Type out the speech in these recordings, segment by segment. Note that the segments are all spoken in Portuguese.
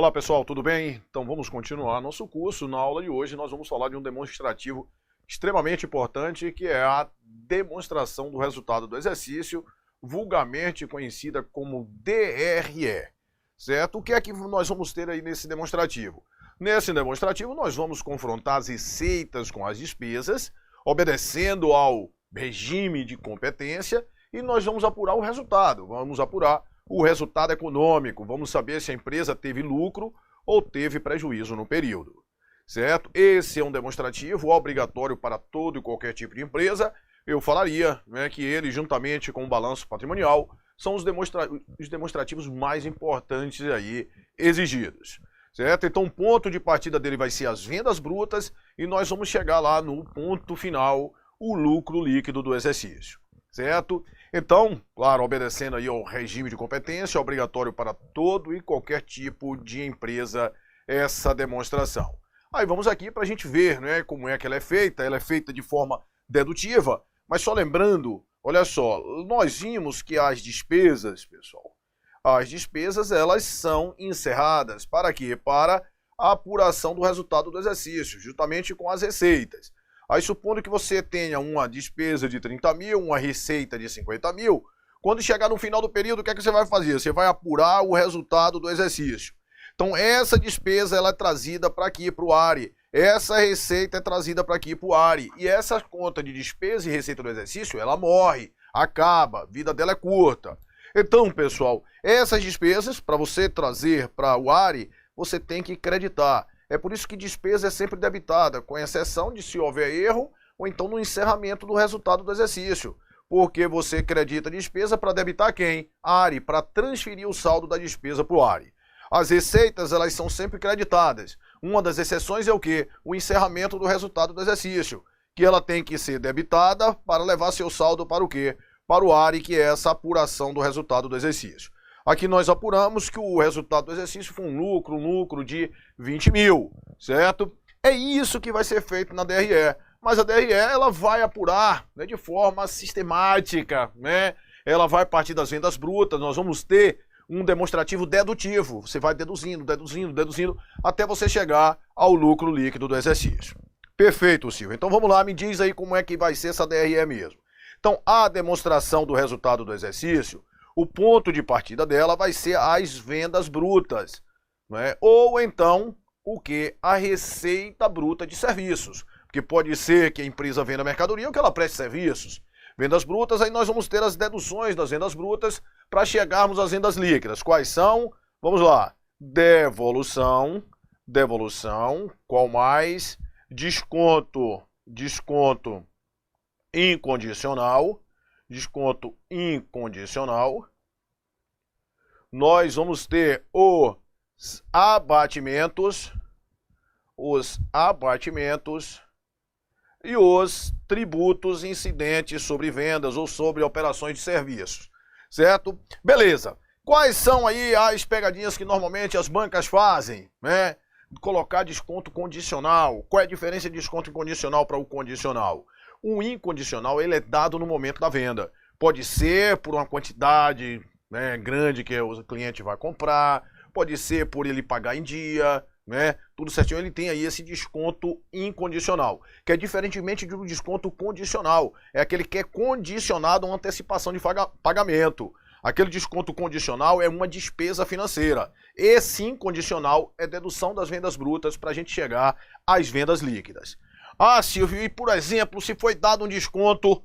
Olá pessoal, tudo bem? Então vamos continuar nosso curso. Na aula de hoje nós vamos falar de um demonstrativo extremamente importante, que é a demonstração do resultado do exercício, vulgarmente conhecida como DRE, certo? O que é que nós vamos ter aí nesse demonstrativo? Nesse demonstrativo nós vamos confrontar as receitas com as despesas, obedecendo ao regime de competência, e nós vamos apurar o resultado, vamos apurar o resultado econômico, vamos saber se a empresa teve lucro ou teve prejuízo no período, certo? Esse é um demonstrativo obrigatório para todo e qualquer tipo de empresa. Eu falaria, que ele, juntamente com o balanço patrimonial, são os demonstrativos mais importantes aí exigidos, certo? Então o ponto de partida dele vai ser as vendas brutas e nós vamos chegar lá no ponto final, o lucro líquido do exercício, certo? Então, claro, obedecendo aí ao regime de competência, é obrigatório para todo e qualquer tipo de empresa essa demonstração. Aí vamos aqui para a gente ver, como é que ela é feita de forma dedutiva, mas só lembrando, olha só, nós vimos que as despesas, pessoal, as despesas elas são encerradas, para quê? Para a apuração do resultado do exercício, justamente com as receitas. Aí, supondo que você tenha uma despesa de 30 mil, uma receita de 50 mil, quando chegar no final do período, o que é que você vai fazer? Você vai apurar o resultado do exercício. Então, essa despesa ela é trazida para aqui, para o ARI. Essa receita é trazida para aqui, para o ARI. E essa conta de despesa e receita do exercício, ela morre, acaba, a vida dela é curta. Então, pessoal, essas despesas, para você trazer para o ARI, você tem que creditar. É por isso que despesa é sempre debitada, com exceção de se houver erro ou então no encerramento do resultado do exercício. Porque você acredita despesa para debitar quem? ARI, para transferir o saldo da despesa para o ARI. As receitas, elas são sempre creditadas. Uma das exceções é o quê? O encerramento do resultado do exercício, que ela tem que ser debitada para levar seu saldo para o quê? Para o ARI, que é essa apuração do resultado do exercício. Aqui nós apuramos que o resultado do exercício foi um lucro de 20 mil, certo? É isso que vai ser feito na DRE. Mas a DRE ela vai apurar de forma sistemática, Ela vai partir das vendas brutas, nós vamos ter um demonstrativo dedutivo. Você vai deduzindo, até você chegar ao lucro líquido do exercício. Perfeito, Silvio. Então vamos lá, me diz aí como é que vai ser essa DRE mesmo. Então, a demonstração do resultado do exercício, o ponto de partida dela vai ser as vendas brutas, ou então o que? A receita bruta de serviços, porque pode ser que a empresa venda mercadoria ou que ela preste serviços. Vendas brutas, aí nós vamos ter as deduções das vendas brutas para chegarmos às vendas líquidas. Quais são? Vamos lá. Devolução, qual mais? Desconto incondicional. Nós vamos ter os abatimentos e os tributos incidentes sobre vendas ou sobre operações de serviços, certo? Beleza. Quais são aí as pegadinhas que normalmente as bancas fazem, Colocar desconto condicional. Qual é a diferença de desconto incondicional para o condicional? O incondicional ele é dado no momento da venda. Pode ser por uma quantidade grande que o cliente vai comprar, pode ser por ele pagar em dia, tudo certinho. Ele tem aí esse desconto incondicional, que é diferentemente do desconto condicional. É aquele que é condicionado a uma antecipação de pagamento. Aquele desconto condicional é uma despesa financeira. Esse incondicional é dedução das vendas brutas para a gente chegar às vendas líquidas. Ah, Silvio, e por exemplo, se foi dado um desconto,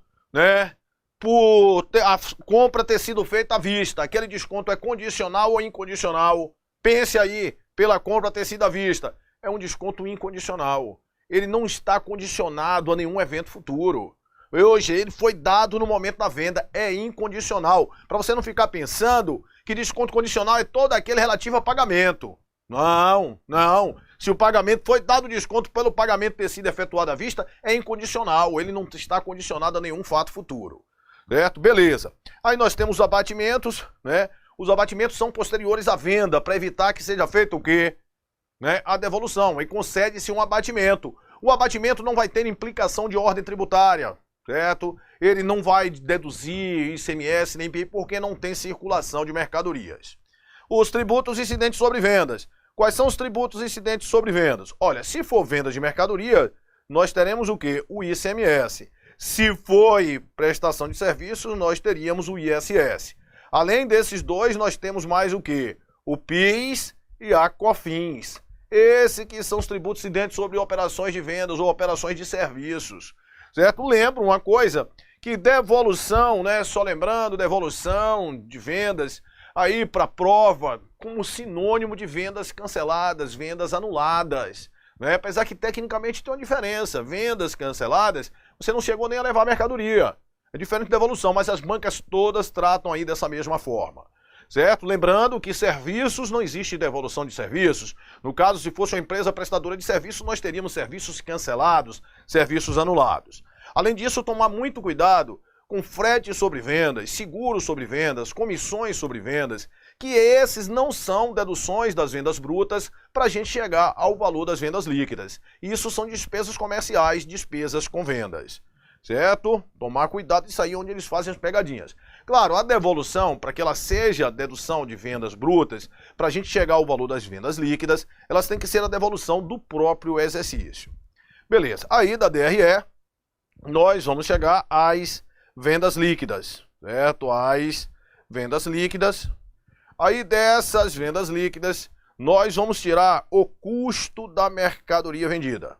por a compra ter sido feita à vista, aquele desconto é condicional ou incondicional? Pense aí, pela compra ter sido à vista. É um desconto incondicional. Ele não está condicionado a nenhum evento futuro. Hoje ele foi dado no momento da venda, é incondicional. Para você não ficar pensando que desconto condicional é todo aquele relativo a pagamento. Não. Se o pagamento foi dado desconto pelo pagamento ter sido efetuado à vista, é incondicional. Ele não está condicionado a nenhum fato futuro. Certo? Beleza. Aí nós temos os abatimentos, Os abatimentos são posteriores à venda, para evitar que seja feito o quê? A devolução. E concede-se um abatimento. O abatimento não vai ter implicação de ordem tributária, certo? Ele não vai deduzir ICMS nem IPI porque não tem circulação de mercadorias. Os tributos incidentes sobre vendas. Quais são os tributos incidentes sobre vendas? Olha, se for venda de mercadoria, nós teremos o quê? O ICMS. Se for prestação de serviços, nós teríamos o ISS. Além desses dois, nós temos mais o quê? O PIS e a COFINS. Esses que são os tributos incidentes sobre operações de vendas ou operações de serviços. Certo? Lembra uma coisa, que devolução, né? Só lembrando, devolução de vendas aí para prova como sinônimo de vendas canceladas, vendas anuladas. Né? Apesar que tecnicamente tem uma diferença. Vendas canceladas, você não chegou nem a levar mercadoria. É diferente de devolução, mas as bancas todas tratam aí dessa mesma forma. Certo? Lembrando que serviços, não existe devolução de serviços. No caso, se fosse uma empresa prestadora de serviços, nós teríamos serviços cancelados, serviços anulados. Além disso, tomar muito cuidado com frete sobre vendas, seguros sobre vendas, comissões sobre vendas, que esses não são deduções das vendas brutas para a gente chegar ao valor das vendas líquidas. Isso são despesas comerciais, despesas com vendas. Certo? Tomar cuidado disso aí onde eles fazem as pegadinhas. Claro, a devolução, para que ela seja dedução de vendas brutas, para a gente chegar ao valor das vendas líquidas, elas têm que ser a devolução do próprio exercício. Beleza. Aí da DRE, nós vamos chegar às vendas líquidas, certo? As vendas líquidas. Aí dessas vendas líquidas, nós vamos tirar o custo da mercadoria vendida.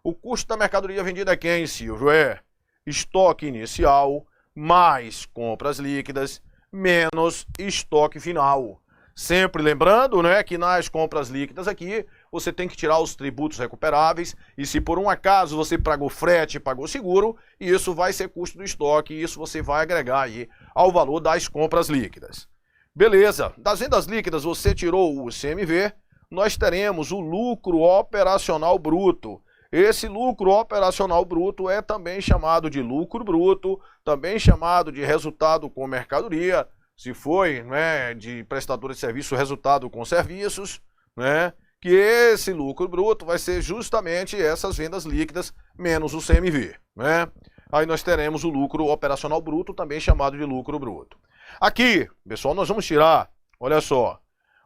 O custo da mercadoria vendida é quem, Silvio? É estoque inicial, mais compras líquidas, menos estoque final. Sempre lembrando, né, que nas compras líquidas aqui, você tem que tirar os tributos recuperáveis e se por um acaso você pagou frete, pagou seguro, isso vai ser custo do estoque e isso você vai agregar aí ao valor das compras líquidas. Beleza, das vendas líquidas você tirou o CMV, nós teremos o lucro operacional bruto. Esse lucro operacional bruto é também chamado de lucro bruto, também chamado de resultado com mercadoria, se foi, né, de prestador de serviço, resultado com serviços, né, que esse lucro bruto vai ser justamente essas vendas líquidas menos o CMV, né. Aí nós teremos o lucro operacional bruto, também chamado de lucro bruto. Aqui, pessoal, nós vamos tirar, olha só,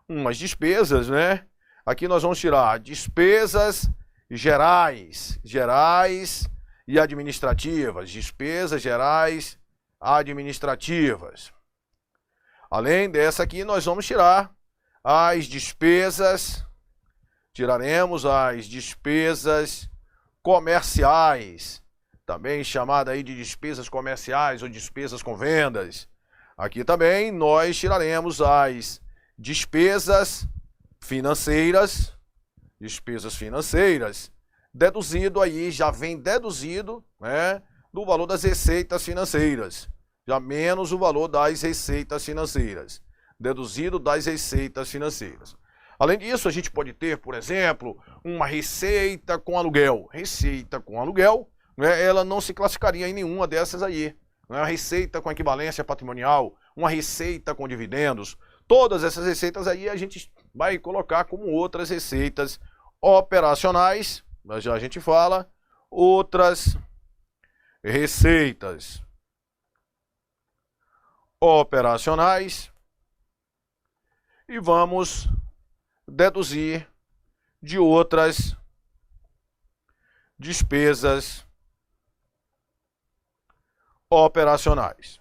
umas despesas, né, aqui nós vamos tirar despesas gerais e administrativas, despesas gerais administrativas. Além dessa aqui, nós vamos tirar as despesas, tiraremos as despesas comerciais, também chamada aí de despesas comerciais ou despesas com vendas. Aqui também nós tiraremos as despesas financeiras, deduzido aí, já vem deduzido, né, do valor das receitas financeiras, já menos o valor das receitas financeiras, deduzido das receitas financeiras. Além disso, a gente pode ter, por exemplo, uma receita com aluguel. Receita com aluguel, né, ela não se classificaria em nenhuma dessas aí. Uma receita com equivalência patrimonial, uma receita com dividendos, todas essas receitas aí a gente vai colocar como outras receitas operacionais, mas já a gente fala, outras receitas operacionais e vamos deduzir de outras despesas operacionais.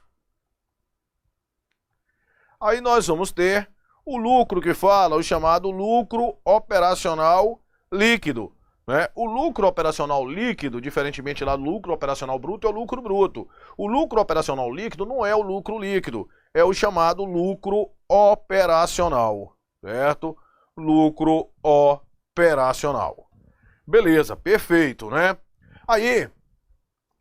Aí nós vamos ter o lucro que fala, o chamado lucro operacional líquido. Né? O lucro operacional líquido, diferentemente lá do lucro operacional bruto, é o lucro bruto. O lucro operacional líquido não é o lucro líquido, é o chamado lucro operacional, certo? Lucro operacional. Beleza, perfeito, né? Aí,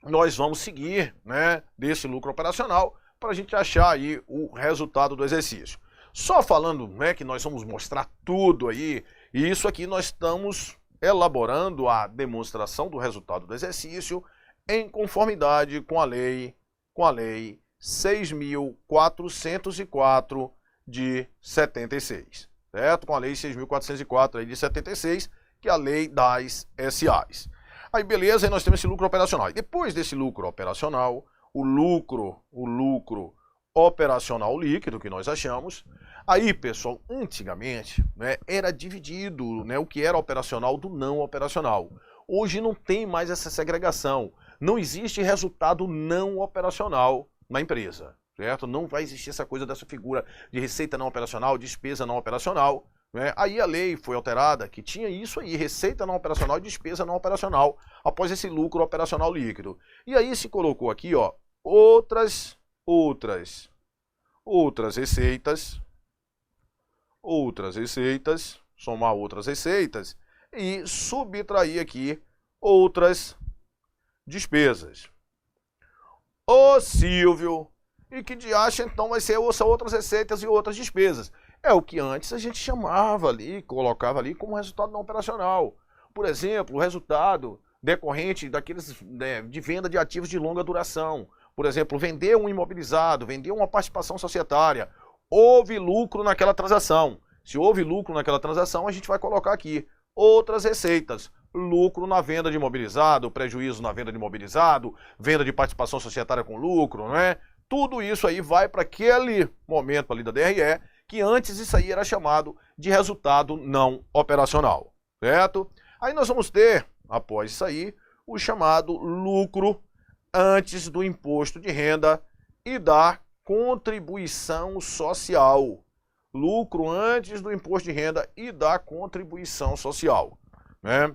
nós vamos seguir, né, desse lucro operacional para a gente achar aí o resultado do exercício. Só falando, né, que nós vamos mostrar tudo aí, e isso aqui nós estamos elaborando a demonstração do resultado do exercício em conformidade com a lei 6.404 de 76, certo? Com a lei 6.404 aí de 76, que é a lei das SAs. Aí beleza, aí nós temos esse lucro operacional. E depois desse lucro operacional, o lucro operacional líquido, que nós achamos. Aí, pessoal, antigamente, né, era dividido, né, o que era operacional do não operacional. Hoje não tem mais essa segregação. Não existe resultado não operacional na empresa, certo? Não vai existir essa coisa dessa figura de receita não operacional, despesa não operacional, né? Aí a lei foi alterada que tinha isso aí, receita não operacional e despesa não operacional, após esse lucro operacional líquido. E aí se colocou aqui, ó, outras receitas, somar outras receitas e subtrair aqui outras despesas. Ô Silvio, e que de acha então vai ser outras receitas e outras despesas? É o que antes a gente chamava ali, colocava ali como resultado não operacional. Por exemplo, o resultado decorrente daqueles, né, de venda de ativos de longa duração. Por exemplo, vender um imobilizado, vender uma participação societária. Houve lucro naquela transação. Se houve lucro naquela transação, a gente vai colocar aqui outras receitas. Lucro na venda de imobilizado, prejuízo na venda de imobilizado, venda de participação societária com lucro, né? Tudo isso aí vai para aquele momento ali da DRE, que antes isso aí era chamado de resultado não operacional, certo? Aí nós vamos ter, após isso aí, o chamado lucro antes do imposto de renda e da contribuição social. Lucro antes do imposto de renda e da contribuição social, né?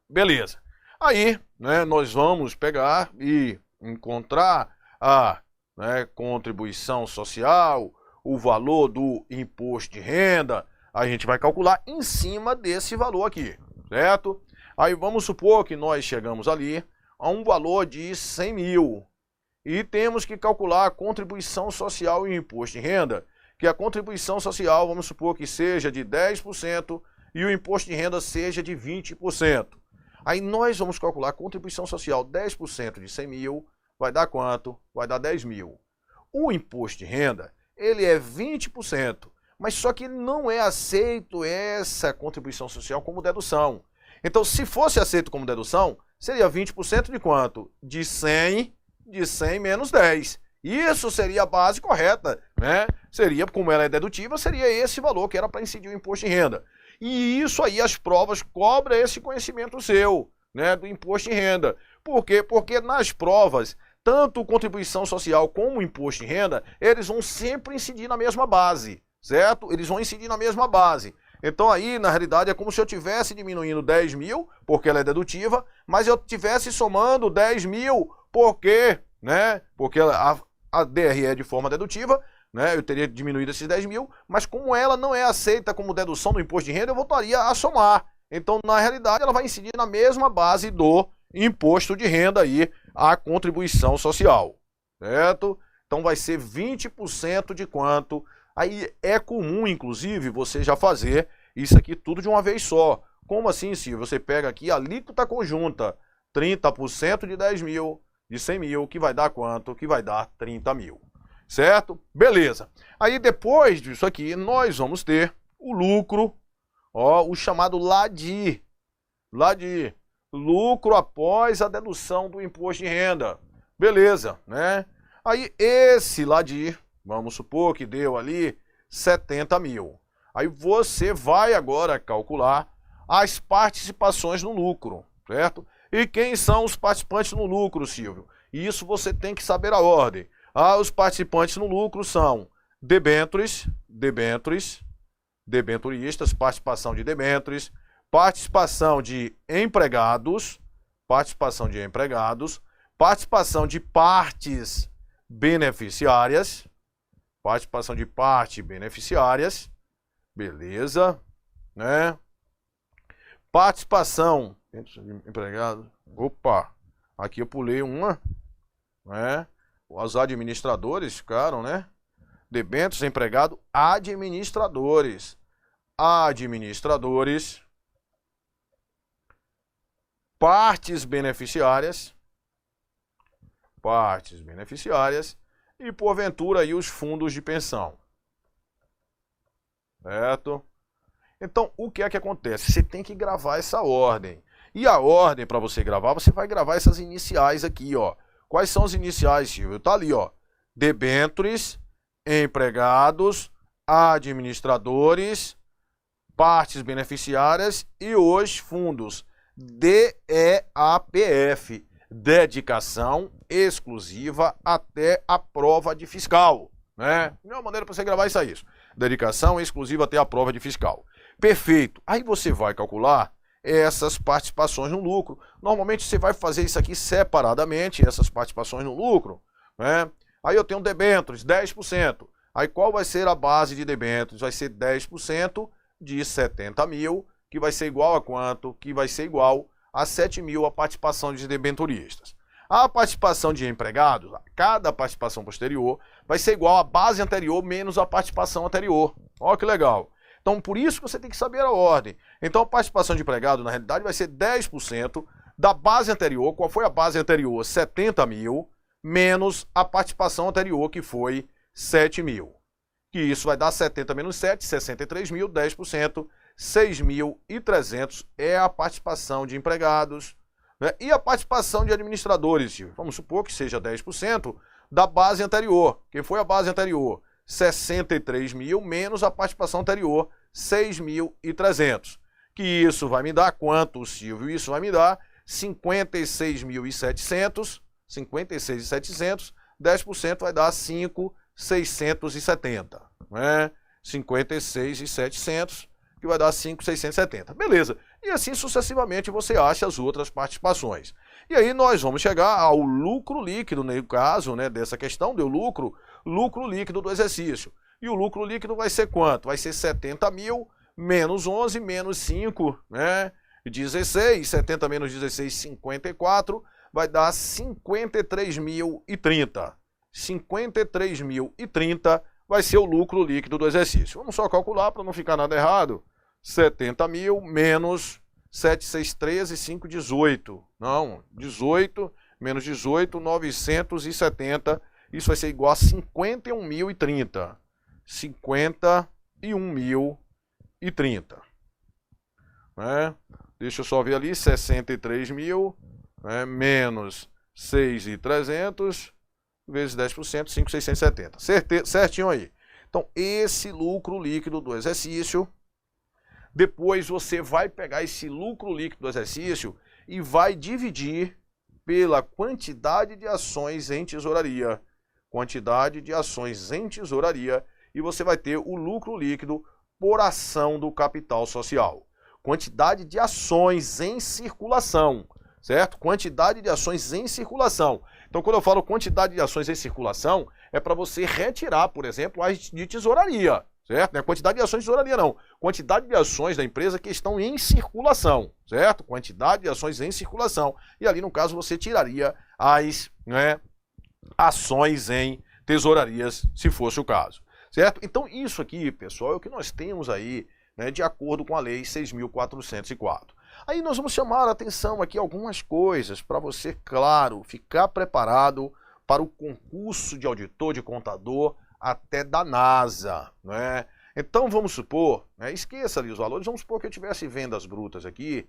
Beleza. Aí, né, nós vamos pegar e encontrar a, né, contribuição social, o valor do imposto de renda, a gente vai calcular em cima desse valor aqui, certo? Aí vamos supor que nós chegamos ali a um valor de 100 mil e temos que calcular a contribuição social e o imposto de renda, que a contribuição social, vamos supor que seja de 10% e o imposto de renda seja de 20%. Aí nós vamos calcular a contribuição social 10% de 100 mil, vai dar quanto? Vai dar 10 mil. O imposto de renda, ele é 20%, mas só que não é aceito essa contribuição social como dedução. Então, se fosse aceito como dedução, seria 20% de quanto? De 100 menos 10. Isso seria a base correta, né? Seria, como ela é dedutível, seria esse valor que era para incidir o imposto de renda. E isso aí, as provas cobram esse conhecimento seu, né, do imposto de renda. Por quê? Porque nas provas, tanto contribuição social como imposto de renda, eles vão sempre incidir na mesma base, certo? Eles vão incidir na mesma base. Então aí, na realidade, é como se eu estivesse diminuindo 10 mil, porque ela é dedutiva, mas eu estivesse somando 10 mil, porque, né, porque a DRE é de forma dedutiva, né, eu teria diminuído esses 10 mil, mas como ela não é aceita como dedução do imposto de renda, eu voltaria a somar. Então, na realidade, ela vai incidir na mesma base do imposto de renda aí, a contribuição social, certo? Então, vai ser 20% de quanto? Aí é comum, inclusive, você já fazer isso aqui tudo de uma vez só. Como assim, Silvio? Você pega aqui a alíquota conjunta, 30% de 10 mil, de 100 mil, que vai dar quanto? Que vai dar 30 mil. Certo? Beleza. Aí depois disso aqui, nós vamos ter o lucro, ó, o chamado LADI. LADI. Lucro após a dedução do imposto de renda. Beleza, né? Aí esse LADI, vamos supor que deu ali 70 mil. Aí você vai agora calcular as participações no lucro, certo? E quem são os participantes no lucro, Silvio? Isso você tem que saber a ordem. Os participantes no lucro são debenturistas, participação de debentures, participação de empregados, participação de partes beneficiárias, beleza, né? Participação de empregado, opa, aqui eu pulei uma, né? Os administradores ficaram, né? Debêntures, empregado, administradores, partes beneficiárias e, porventura, aí os fundos de pensão, certo? Então, o que é que acontece? Você tem que gravar essa ordem. E a ordem, para você gravar, você vai gravar essas iniciais aqui, ó. Quais são as iniciais, Silvio? Tá ali, ó. debêntures, empregados, administradores, partes beneficiárias e os fundos DEAPF, dedicação exclusiva até a prova de fiscal, né? Melhor maneira para você gravar isso aí, dedicação exclusiva até a prova de fiscal. Perfeito. Aí você vai calcular essas participações no lucro. Normalmente você vai fazer isso aqui separadamente, essas participações no lucro, né? Aí eu tenho debêntures, 10%. Aí qual vai ser a base de debêntures? Vai ser 10% de 70 mil, que vai ser igual a quanto? Que vai ser igual a 7 mil a participação de debenturistas. A participação de empregados, cada participação posterior, vai ser igual à base anterior menos a participação anterior. Olha que legal. Então, por isso que você tem que saber a ordem. Então, a participação de empregado, na realidade, vai ser 10% da base anterior. Qual foi a base anterior? 70 mil, menos a participação anterior, que foi 7 mil. Que isso vai dar 70 menos 7, 63 mil, 10%, 6.300 é a participação de empregados, né? E a participação de administradores, vamos supor que seja 10% da base anterior. Quem foi a base anterior? 63 mil menos a participação anterior, 6.300. Que isso vai me dar quanto, Silvio? Isso vai me dar 56.700, 56.700, 10% vai dar 5.670, né? 56.700, que vai dar 5.670. Beleza. E assim sucessivamente você acha as outras participações. E aí nós vamos chegar ao lucro líquido, no caso, né, dessa questão, deu lucro líquido do exercício. E o lucro líquido vai ser quanto? Vai ser 70 mil menos 11 menos 5, né? 16, 70 menos 16, 54, vai dar 53.030. 53.030 vai ser o lucro líquido do exercício. Vamos só calcular para não ficar nada errado. 70 mil menos 7, 6, 13, 5, 18. Não, 18 menos 18, 970. Isso vai ser igual a 51.030. 51.030. Né? Deixa eu só ver ali, 63 mil, né? Menos 6.300 vezes 10%, 5.670. Certinho aí. Então, esse lucro líquido do exercício, depois você vai pegar esse lucro líquido do exercício e vai dividir pela quantidade de ações em tesouraria. Quantidade de ações em tesouraria, e você vai ter o lucro líquido por ação do capital social. Quantidade de ações em circulação, certo? Quantidade de ações em circulação. Então, quando eu falo quantidade de ações em circulação, é para você retirar, por exemplo, as de tesouraria, certo? Não é quantidade de ações de tesouraria, não. Quantidade de ações da empresa que estão em circulação, certo? Quantidade de ações em circulação. E ali, no caso, você tiraria as, né, ações em tesourarias, se fosse o caso, certo? Então, isso aqui, pessoal, é o que nós temos aí, né, de acordo com a Lei 6.404. Aí nós vamos chamar a atenção aqui algumas coisas para você, claro, ficar preparado para o concurso de auditor, de contador, até da NASA, né? Então vamos supor, né, esqueça ali os valores, vamos supor que eu tivesse vendas brutas aqui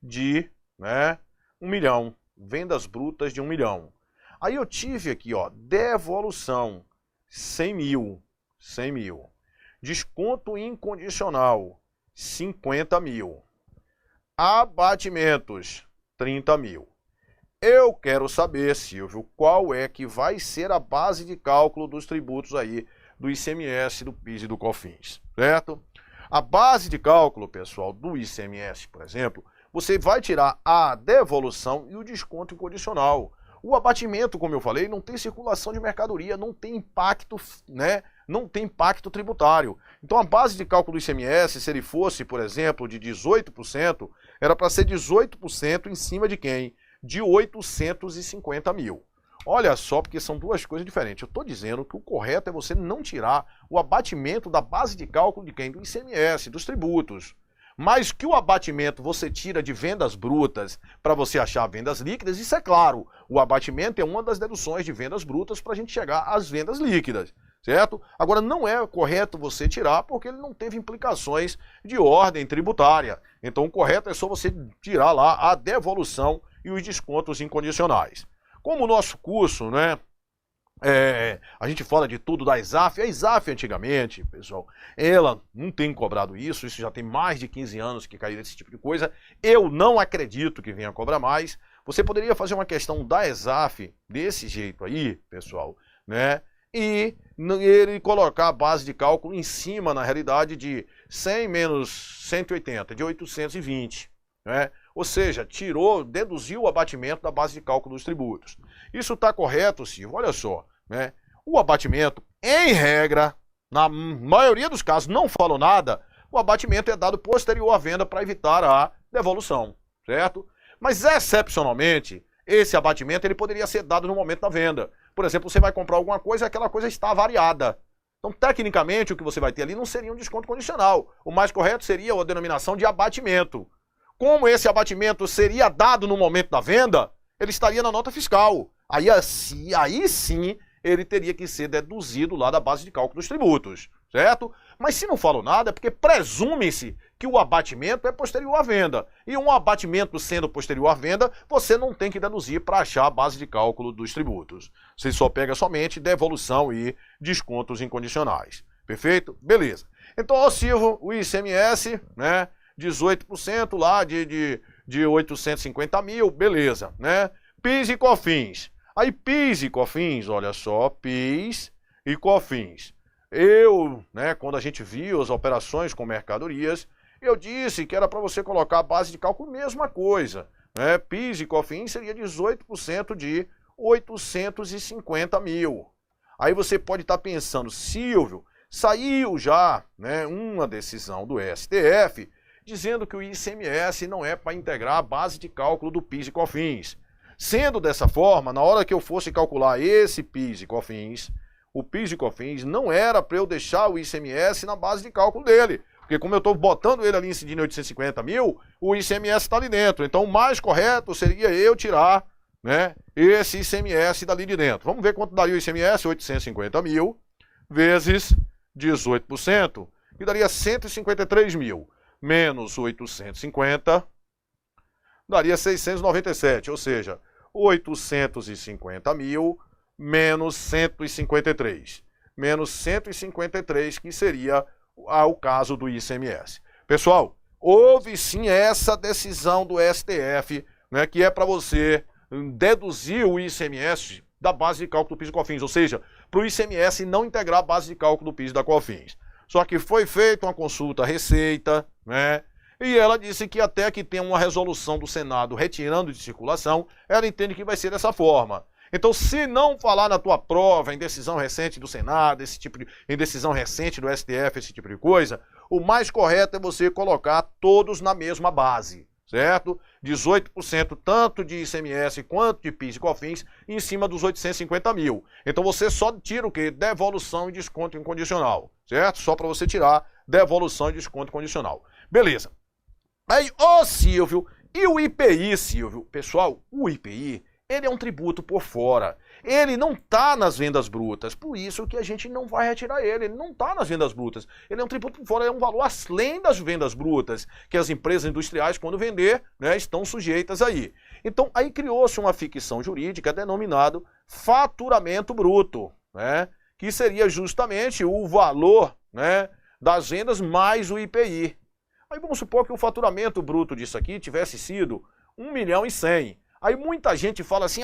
de, né, 1 milhão, vendas brutas de 1 milhão. Aí eu tive aqui, ó, devolução, 100 mil, desconto incondicional, 50 mil. Abatimentos, 30 mil. Eu quero saber, Silvio, qual é que vai ser a base de cálculo dos tributos aí do ICMS, do PIS e do COFINS, certo? A base de cálculo, pessoal, do ICMS, por exemplo, você vai tirar a devolução e o desconto incondicional. O abatimento, como eu falei, não tem circulação de mercadoria, não tem impacto, né? Não tem impacto tributário. Então a base de cálculo do ICMS, se ele fosse, por exemplo, de 18%, era para ser 18% em cima de quem? De 850 mil. Olha só, porque são duas coisas diferentes. Eu estou dizendo que o correto é você não tirar o abatimento da base de cálculo de quem? Do ICMS, dos tributos. Mas que o abatimento você tira de vendas brutas para você achar vendas líquidas, isso é claro. O abatimento é uma das deduções de vendas brutas para a gente chegar às vendas líquidas, certo? Agora, não é correto você tirar porque ele não teve implicações de ordem tributária. Então, o correto é só você tirar lá a devolução e os descontos incondicionais. Como o nosso curso, né, A gente fala de tudo da ESAF. A ESAF antigamente, pessoal, ela não tem cobrado isso já tem mais de 15 anos que caiu esse tipo de coisa. Eu não acredito que venha cobrar mais. Você poderia fazer uma questão da ESAF desse jeito aí, pessoal, né? E ele colocar a base de cálculo em cima, na realidade, de 100 menos 180, de 820, né? Ou seja, deduziu o abatimento da base de cálculo dos tributos. Isso está correto, Silvio? Olha só, né? O abatimento, em regra, na maioria dos casos, não falo nada, o abatimento é dado posterior à venda para evitar a devolução, certo? Mas, excepcionalmente, esse abatimento ele poderia ser dado no momento da venda. Por exemplo, você vai comprar alguma coisa e aquela coisa está variada. Então, tecnicamente, o que você vai ter ali não seria um desconto condicional. O mais correto seria a denominação de abatimento. Como esse abatimento seria dado no momento da venda, ele estaria na nota fiscal. Aí sim, ele teria que ser deduzido lá da base de cálculo dos tributos, certo? Mas se não falo nada, é porque presume-se que o abatimento é posterior à venda. E um abatimento sendo posterior à venda, você não tem que deduzir para achar a base de cálculo dos tributos. Você só pega somente devolução e descontos incondicionais. Perfeito? Beleza. Então, ó, Silvio, o ICMS, né? 18% lá de 850 mil, beleza, né? PIS e COFINS. Aí PIS e COFINS, olha só, PIS e COFINS. Quando a gente viu as operações com mercadorias, eu disse que era para você colocar a base de cálculo, mesma coisa, né? PIS e COFINS seria 18% de 850 mil. Aí você pode estar pensando, Silvio, saiu já, né, uma decisão do STF dizendo que o ICMS não é para integrar a base de cálculo do PIS e COFINS. Sendo dessa forma, na hora que eu fosse calcular esse PIS e COFINS, o PIS e COFINS não era para eu deixar o ICMS na base de cálculo dele. Porque como eu estou botando ele ali incidindo em 850 mil, o ICMS está ali dentro. Então o mais correto seria eu tirar, né, esse ICMS dali de dentro. Vamos ver quanto daria o ICMS, 850 mil, vezes 18%, que daria 153 mil. Menos 850, daria 697, ou seja, 850 mil menos 153. Menos 153, que seria o caso do ICMS. Pessoal, houve sim essa decisão do STF, né, que é para você deduzir o ICMS da base de cálculo do PIS e COFINS, ou seja, para o ICMS não integrar a base de cálculo do PIS e da COFINS. Só que foi feita uma consulta à Receita, né? E ela disse que até que tem uma resolução do Senado retirando de circulação, ela entende que vai ser dessa forma. Então, se não falar na tua prova, em decisão recente do Senado, em decisão recente do STF, esse tipo de coisa, o mais correto é você colocar todos na mesma base, certo? 18% tanto de ICMS quanto de PIS e COFINS em cima dos 850 mil. Então você só tira o quê? Devolução e desconto incondicional, certo? Só para você tirar devolução e desconto condicional. Beleza. Aí, ô Silvio, e o IPI, Silvio? Pessoal, o IPI, ele é um tributo por fora. Ele não está nas vendas brutas, por isso que a gente não vai retirar ele. Ele não está nas vendas brutas. Ele é um tributo por fora, é um valor além das vendas brutas, que as empresas industriais, quando vender, né, estão sujeitas aí. Então, aí criou-se uma ficção jurídica denominado faturamento bruto, né, que seria justamente o valor, né, das vendas mais o IPI. Aí vamos supor que o faturamento bruto disso aqui tivesse sido 1.100.000. Aí muita gente fala assim,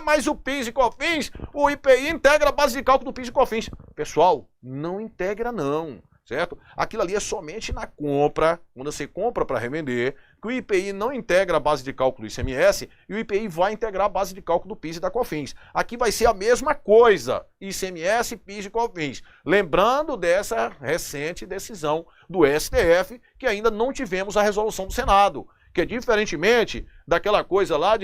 mas o PIS e COFINS, o IPI integra a base de cálculo do PIS e COFINS. Pessoal, não integra não, certo? Aquilo ali é somente na compra, quando você compra para revender, que o IPI não integra a base de cálculo do ICMS e o IPI vai integrar a base de cálculo do PIS e da COFINS. Aqui vai ser a mesma coisa, ICMS, PIS e COFINS. Lembrando dessa recente decisão do STF, que ainda não tivemos a resolução do Senado. Que é diferentemente daquela coisa lá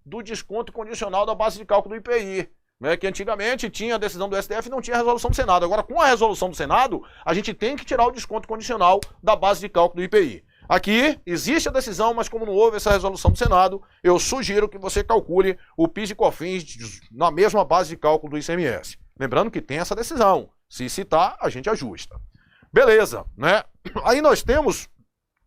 do desconto condicional da base de cálculo do IPI, né, que antigamente tinha a decisão do STF e não tinha a resolução do Senado. Agora, com a resolução do Senado, a gente tem que tirar o desconto condicional da base de cálculo do IPI. Aqui existe a decisão, mas como não houve essa resolução do Senado, eu sugiro que você calcule o PIS e COFINS na mesma base de cálculo do ICMS. Lembrando que tem essa decisão. Se citar, a gente ajusta. Beleza, né? Aí nós temos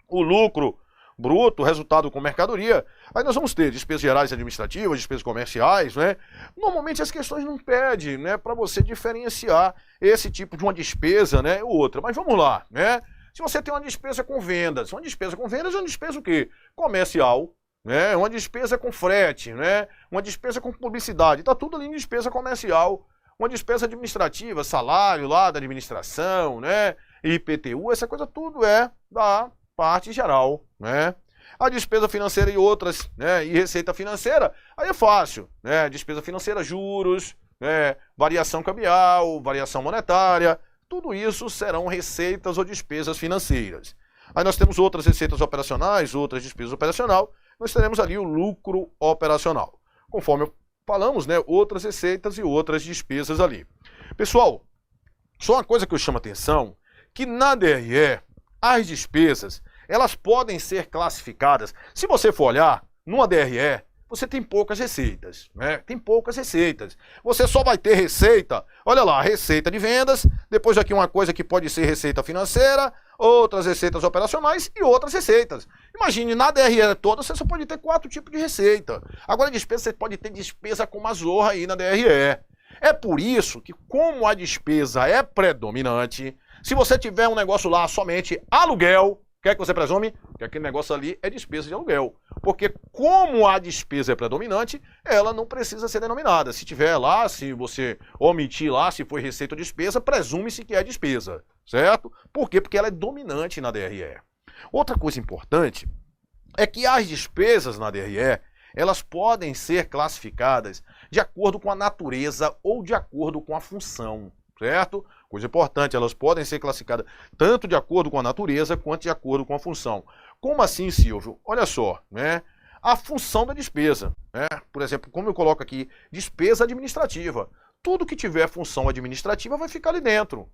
o lucro bruto, resultado com mercadoria. Aí nós vamos ter despesas gerais e administrativas, despesas comerciais, né? Normalmente as questões não pedem, né, para você diferenciar esse tipo de uma despesa, né, e outra. Mas vamos lá, né? Se você tem uma despesa com vendas, é uma despesa o quê? Comercial, né? Uma despesa com frete, né? Uma despesa com publicidade, tá tudo ali em despesa comercial. Uma despesa administrativa, salário lá da administração, né? IPTU, essa coisa tudo é da parte geral, né? A despesa financeira e outras, né? E receita financeira, aí é fácil, né? Despesa financeira, juros, né? Variação cambial, variação monetária, tudo isso serão receitas ou despesas financeiras. Aí nós temos outras receitas operacionais, outras despesas operacionais, nós teremos ali o lucro operacional. Conforme falamos, né, outras receitas e outras despesas ali. Pessoal, só uma coisa que eu chamo a atenção, que na DRE, as despesas, elas podem ser classificadas. Se você for olhar, numa DRE, você tem poucas receitas, né? Tem poucas receitas. Você só vai ter receita, olha lá, receita de vendas, depois aqui uma coisa que pode ser receita financeira, outras receitas operacionais e outras receitas. Imagine, na DRE toda você só pode ter 4 tipos de receita. Agora, despesa, você pode ter despesa com uma zorra aí na DRE. É por isso que, como a despesa é predominante, se você tiver um negócio lá somente aluguel, o que é que você presume? Que aquele negócio ali é despesa de aluguel. Porque como a despesa é predominante, ela não precisa ser denominada. Se tiver lá, se você omitir lá, se foi receita ou despesa, presume-se que é despesa, certo? Por quê? Porque ela é dominante na DRE. Outra coisa importante é que as despesas na DRE, elas podem ser classificadas de acordo com a natureza ou de acordo com a função, certo? Coisa importante, elas podem ser classificadas tanto de acordo com a natureza quanto de acordo com a função. Como assim, Silvio? Olha só, né? A função da despesa, né? Por exemplo, como eu coloco aqui, despesa administrativa. Tudo que tiver função administrativa vai ficar ali dentro,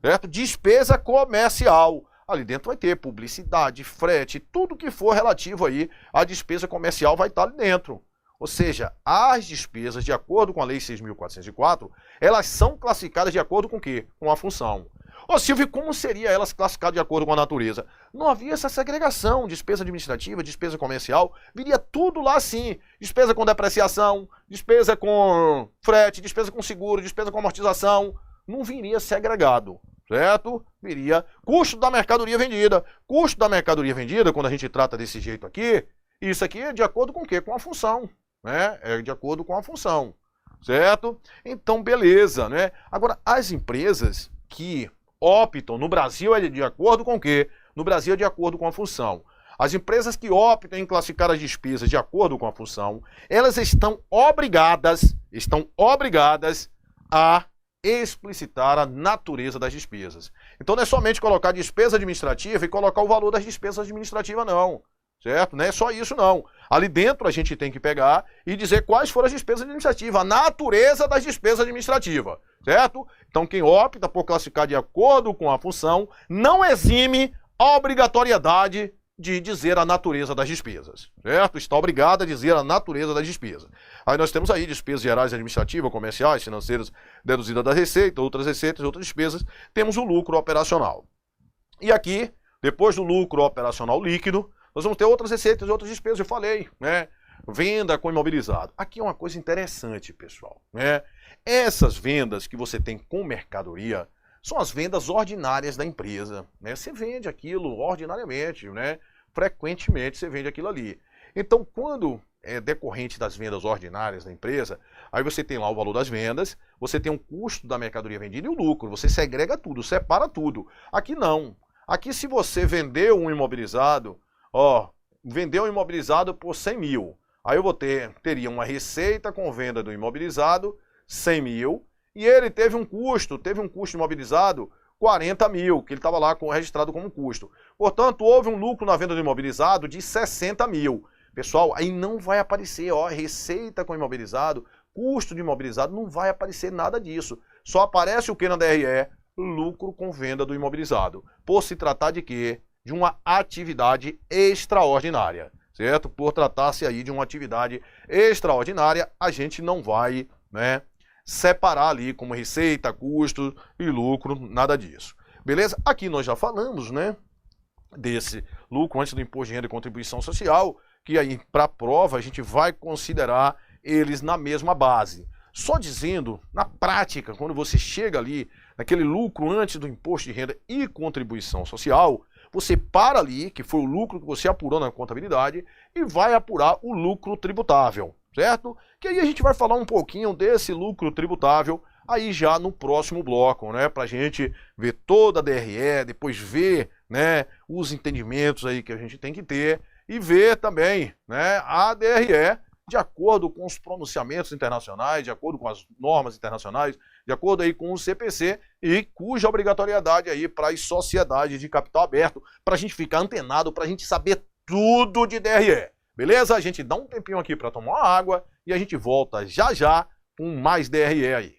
certo? Despesa comercial. Ali dentro vai ter publicidade, frete, tudo que for relativo aí à despesa comercial vai estar ali dentro. Ou seja, as despesas, de acordo com a Lei 6.404, elas são classificadas de acordo com o quê? Com a função. Ô Silvio, como seria elas classificadas de acordo com a natureza? Não havia essa segregação, despesa administrativa, despesa comercial, viria tudo lá assim. Despesa com depreciação, despesa com frete, despesa com seguro, despesa com amortização. Não viria segregado, certo? Viria custo da mercadoria vendida. Custo da mercadoria vendida, quando a gente trata desse jeito aqui, isso aqui é de acordo com o quê? Com a função. Né? É de acordo com a função, certo? Então, beleza, né? Agora, as empresas que optam, no Brasil é de acordo com o quê? No Brasil é de acordo com a função. As empresas que optam em classificar as despesas de acordo com a função, elas estão obrigadas a explicitar a natureza das despesas. Então, não é somente colocar despesa administrativa e colocar o valor das despesas administrativas, não. Certo? Não é só isso, não. Ali dentro a gente tem que pegar e dizer quais foram as despesas administrativas, a natureza das despesas administrativas, certo? Então quem opta por classificar de acordo com a função não exime a obrigatoriedade de dizer a natureza das despesas, certo? Está obrigado a dizer a natureza das despesas. Aí nós temos aí despesas gerais administrativas, comerciais, financeiras, deduzidas da receita, outras receitas, outras despesas. Temos o lucro operacional. E aqui, depois do lucro operacional líquido, nós vamos ter outras receitas e outras despesas, eu falei, né? Venda com imobilizado. Aqui é uma coisa interessante, pessoal, né? Essas vendas que você tem com mercadoria são as vendas ordinárias da empresa, né? Você vende aquilo ordinariamente, né? Frequentemente você vende aquilo ali. Então, quando é decorrente das vendas ordinárias da empresa, aí você tem lá o valor das vendas, você tem o custo da mercadoria vendida e o lucro. Você segrega tudo, separa tudo. Aqui não. Aqui, se você vendeu um imobilizado, vendeu um imobilizado por 100 mil. Aí eu teria uma receita com venda do imobilizado, 100 mil, e ele teve um custo imobilizado, 40 mil, que ele estava lá registrado como custo. Portanto, houve um lucro na venda do imobilizado de 60 mil. Pessoal, aí não vai aparecer, receita com imobilizado, custo de imobilizado, não vai aparecer nada disso. Só aparece o que na DRE? Lucro com venda do imobilizado. Por se tratar de quê? De uma atividade extraordinária, certo? Por tratar-se aí de uma atividade extraordinária, a gente não vai, né, separar ali como receita, custo e lucro, nada disso. Beleza? Aqui nós já falamos, né, desse lucro antes do imposto de renda e contribuição social, que aí para a prova a gente vai considerar eles na mesma base. Só dizendo, na prática, quando você chega ali naquele lucro antes do imposto de renda e contribuição social, você para ali, que foi o lucro que você apurou na contabilidade, e vai apurar o lucro tributável, certo? Que aí a gente vai falar um pouquinho desse lucro tributável aí já no próximo bloco, né? Pra gente ver toda a DRE, depois ver, né, os entendimentos aí que a gente tem que ter e ver também, né, a DRE de acordo com os pronunciamentos internacionais, de acordo com as normas internacionais, de acordo aí com o CPC e cuja obrigatoriedade aí para as sociedades de capital aberto, para a gente ficar antenado, para a gente saber tudo de DRE. Beleza? A gente dá um tempinho aqui para tomar uma água e a gente volta já já com mais DRE aí.